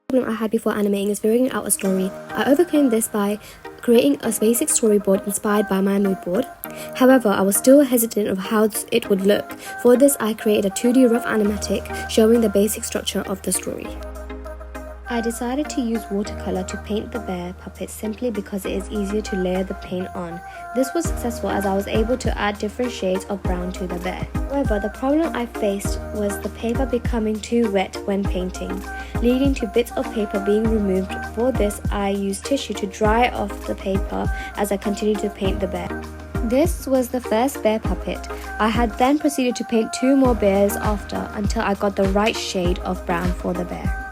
problem I had before animating is figuring out a story. I overcame this by creating a basic storyboard inspired by my mood board. However, I was still hesitant of how it would look. For this, I created a 2D rough animatic showing the basic structure of the story. I decided to use watercolor to paint the bear puppet simply because it is easier to layer the paint on. This was successful as I was able to add different shades of brown to the bear. However, the problem I faced was the paper becoming too wet when painting, leading to bits of paper being removed. For this, I used tissue to dry off the paper as I continued to paint the bear. This was the first bear puppet. I had then proceeded to paint 2 more bears after until I got the right shade of brown for the bear.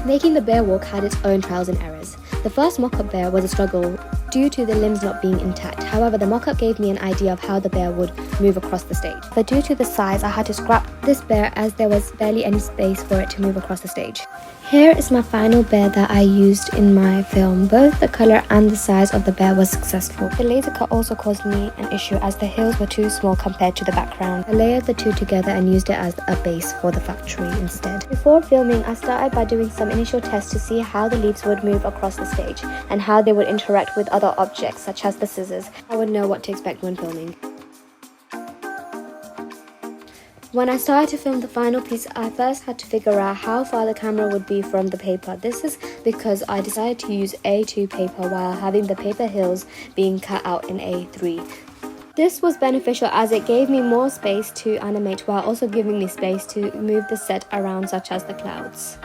Making the bear walk had its own trials and errors. The first mock-up bear was a struggle due to the limbs not being intact. However, the mock-up gave me an idea of how the bear would move across the stage. But due to the size, I had to scrap this bear as there was barely any space for it to move across the stage. Here is my final bear that I used in my film. Both the color and the size of the bear was successful. The laser cut also caused me an issue as the hills were too small compared to the background. I layered the two together and used it as a base for the factory instead. Before filming, I started by doing some initial tests to see how the leaves would move across the stage and how they would interact with other objects such as the scissors. I would know what to expect when filming. When I started to film the final piece, I first had to figure out how far the camera would be from the paper. This is because I decided to use A2 paper while having the paper hills being cut out in A3. This was beneficial as it gave me more space to animate while also giving me space to move the set around, such as the clouds.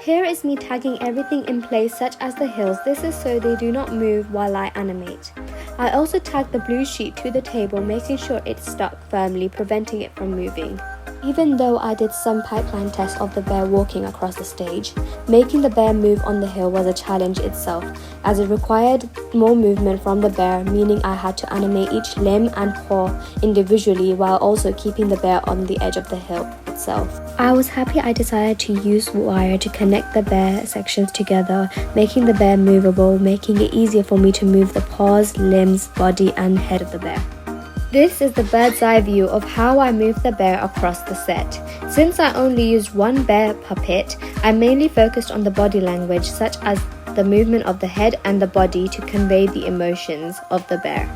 Here is me tagging everything in place such as the hills. This is so they do not move while I animate. I also tagged the blue sheet to the table, making sure it stuck firmly, preventing it from moving. Even though I did some pipeline tests of the bear walking across the stage, making the bear move on the hill was a challenge itself, as it required more movement from the bear, meaning I had to animate each limb and paw individually while also keeping the bear on the edge of the hill itself. I was happy I decided to use wire to connect the bear sections together, making the bear movable, making it easier for me to move the paws, limbs, body and head of the bear. This is the bird's eye view of how I moved the bear across the set. Since I only used one bear puppet, I mainly focused on the body language such as the movement of the head and the body to convey the emotions of the bear.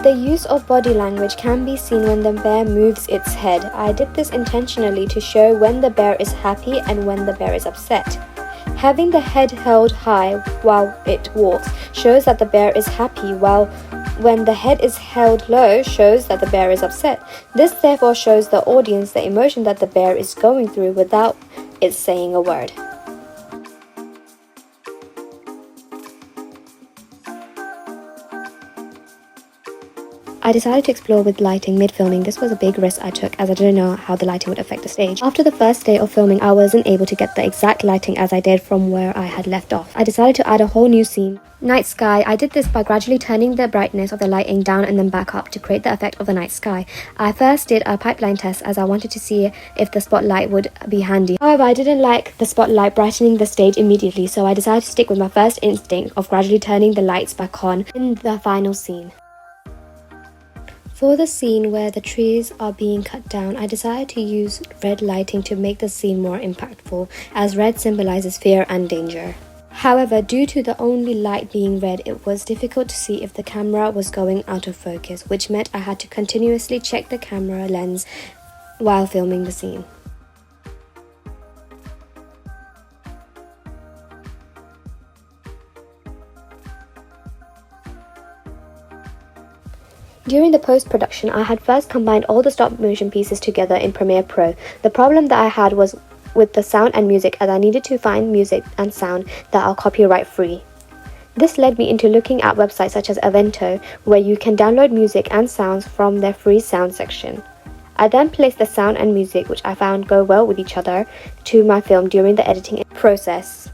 The use of body language can be seen when the bear moves its head. I did this intentionally to show when the bear is happy and when the bear is upset. Having the head held high while it walks shows that the bear is happy, while when the head is held low shows that the bear is upset. This therefore shows the audience the emotion that the bear is going through without it saying a word. I decided to explore with lighting mid-filming. This was a big risk I took as I didn't know how the lighting would affect the stage. After the first day of filming, I wasn't able to get the exact lighting as I did from where I had left off. I decided to add a whole new scene. Night sky. I did this by gradually turning the brightness of the lighting down and then back up to create the effect of the night sky. I first did a pipeline test as I wanted to see if the spotlight would be handy. However, I didn't like the spotlight brightening the stage immediately, so I decided to stick with my first instinct of gradually turning the lights back on in the final scene. For the scene where the trees are being cut down, I decided to use red lighting to make the scene more impactful, as red symbolizes fear and danger. However, due to the only light being red, it was difficult to see if the camera was going out of focus, which meant I had to continuously check the camera lens while filming the scene. During the post-production, I had first combined all the stop-motion pieces together in Premiere Pro. The problem that I had was with the sound and music, as I needed to find music and sound that are copyright-free. This led me into looking at websites such as Avento, where you can download music and sounds from their free sound section. I then placed the sound and music, which I found go well with each other, to my film during the editing process.